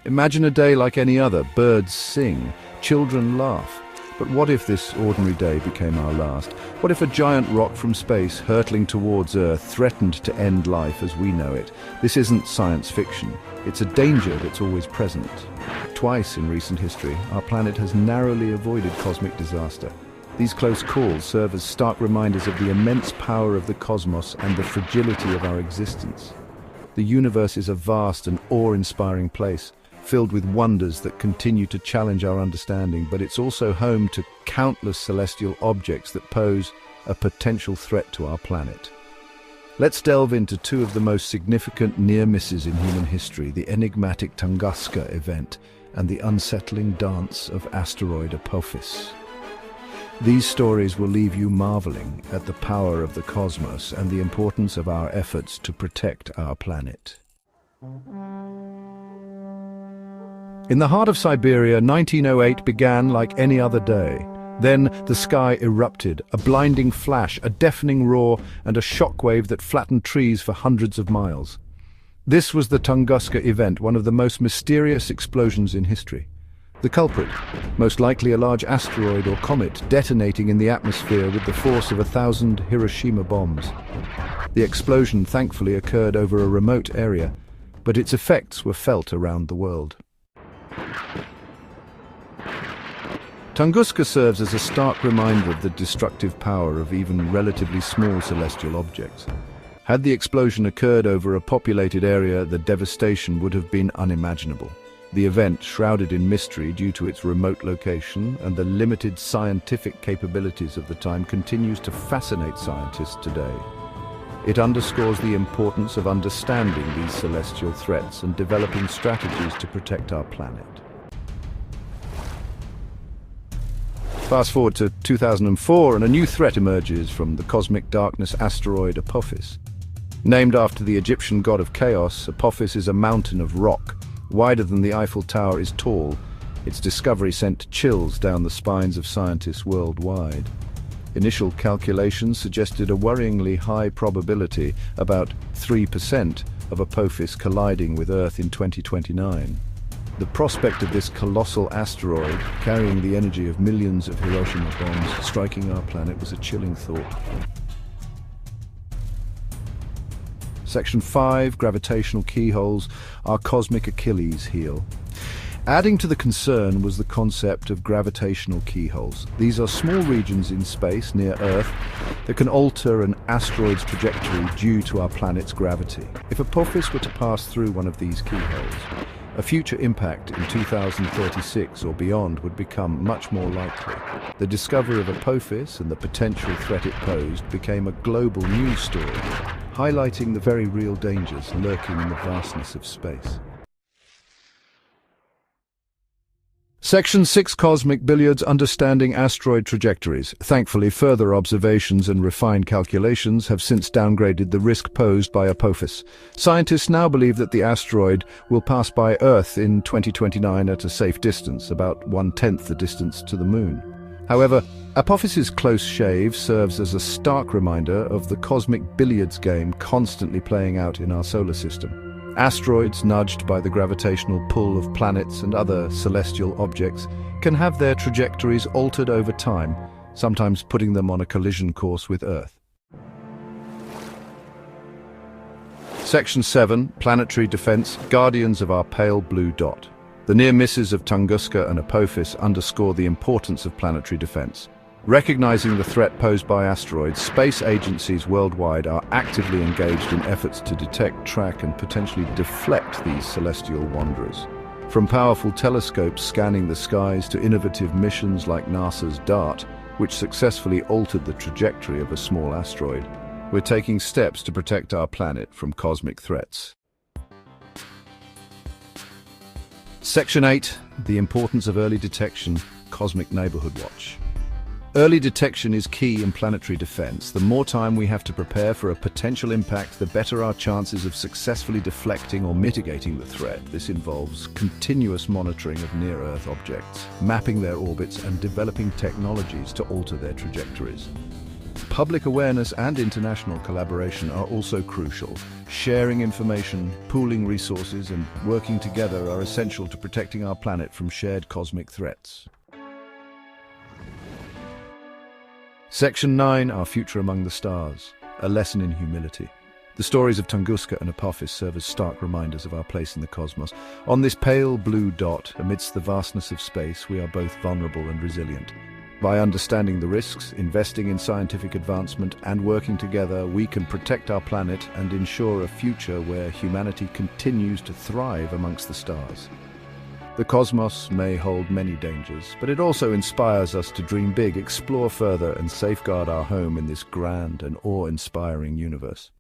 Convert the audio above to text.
Imagine a day like any other. Birds sing, children laugh. But what if this ordinary day became our last? What if a giant rock from space, hurtling towards Earth, threatened to end life as we know it? This isn't science fiction. It's a danger that's always present. Twice in recent history, our planet has narrowly avoided cosmic disaster. These close calls serve as stark reminders of the immense power of the cosmos and the fragility of our existence. The universe is a vast and awe-inspiring place, filled with wonders that continue to challenge our understanding, but it's also home to countless celestial objects that pose a potential threat to our planet. Let's delve into two of the most significant near misses in human history, the enigmatic Tunguska event and the unsettling dance of asteroid Apophis. These stories will leave you marveling at the power of the cosmos and the importance of our efforts to protect our planet. In the heart of Siberia, 1908 began like any other day. Then the sky erupted, a blinding flash, a deafening roar, and a shockwave that flattened trees for hundreds of miles. This was the Tunguska event, one of the most mysterious explosions in history. The culprit, most likely a large asteroid or comet detonating in the atmosphere with the force of 1,000 Hiroshima bombs. The explosion thankfully occurred over a remote area, but its effects were felt around the world. Tunguska serves as a stark reminder of the destructive power of even relatively small celestial objects. Had the explosion occurred over a populated area, the devastation would have been unimaginable. The event, shrouded in mystery due to its remote location and the limited scientific capabilities of the time, continues to fascinate scientists today. It underscores the importance of understanding these celestial threats and developing strategies to protect our planet. Fast forward to 2004 and a new threat emerges from the cosmic darkness asteroid Apophis. Named after the Egyptian god of chaos, Apophis is a mountain of rock. Wider than the Eiffel Tower is tall. Its discovery sent chills down the spines of scientists worldwide. Initial calculations suggested a worryingly high probability, about 3%, of Apophis colliding with Earth in 2029. The prospect of this colossal asteroid, carrying the energy of millions of Hiroshima bombs, striking our planet was a chilling thought. Section 5, gravitational keyholes, our cosmic Achilles heel. Adding to the concern was the concept of gravitational keyholes. These are small regions in space near Earth that can alter an asteroid's trajectory due to our planet's gravity. If Apophis were to pass through one of these keyholes, a future impact in 2036 or beyond would become much more likely. The discovery of Apophis and the potential threat it posed became a global news story, highlighting the very real dangers lurking in the vastness of space. Section 6, Cosmic Billiards, Understanding Asteroid Trajectories. Thankfully, further observations and refined calculations have since downgraded the risk posed by Apophis. Scientists now believe that the asteroid will pass by Earth in 2029 at a safe distance, about 1/10 the distance to the Moon. However, Apophis's close shave serves as a stark reminder of the cosmic billiards game constantly playing out in our solar system. Asteroids, nudged by the gravitational pull of planets and other celestial objects, can have their trajectories altered over time, sometimes putting them on a collision course with Earth. Section 7, Planetary Defense, Guardians of our Pale Blue Dot. The near misses of Tunguska and Apophis underscore the importance of planetary defense. Recognizing the threat posed by asteroids, space agencies worldwide are actively engaged in efforts to detect, track, and potentially deflect these celestial wanderers. From powerful telescopes scanning the skies to innovative missions like NASA's DART, which successfully altered the trajectory of a small asteroid, we're taking steps to protect our planet from cosmic threats. Section 8, the importance of early detection, Cosmic Neighborhood Watch. Early detection is key in planetary defense. The more time we have to prepare for a potential impact, the better our chances of successfully deflecting or mitigating the threat. This involves continuous monitoring of near-Earth objects, mapping their orbits, and developing technologies to alter their trajectories. Public awareness and international collaboration are also crucial. Sharing information, pooling resources, and working together are essential to protecting our planet from shared cosmic threats. Section 9, Our Future Among the Stars, a lesson in humility. The stories of Tunguska and Apophis serve as stark reminders of our place in the cosmos. On this pale blue dot, amidst the vastness of space, we are both vulnerable and resilient. By understanding the risks, investing in scientific advancement, and working together, we can protect our planet and ensure a future where humanity continues to thrive amongst the stars. The cosmos may hold many dangers, but it also inspires us to dream big, explore further, and safeguard our home in this grand and awe-inspiring universe.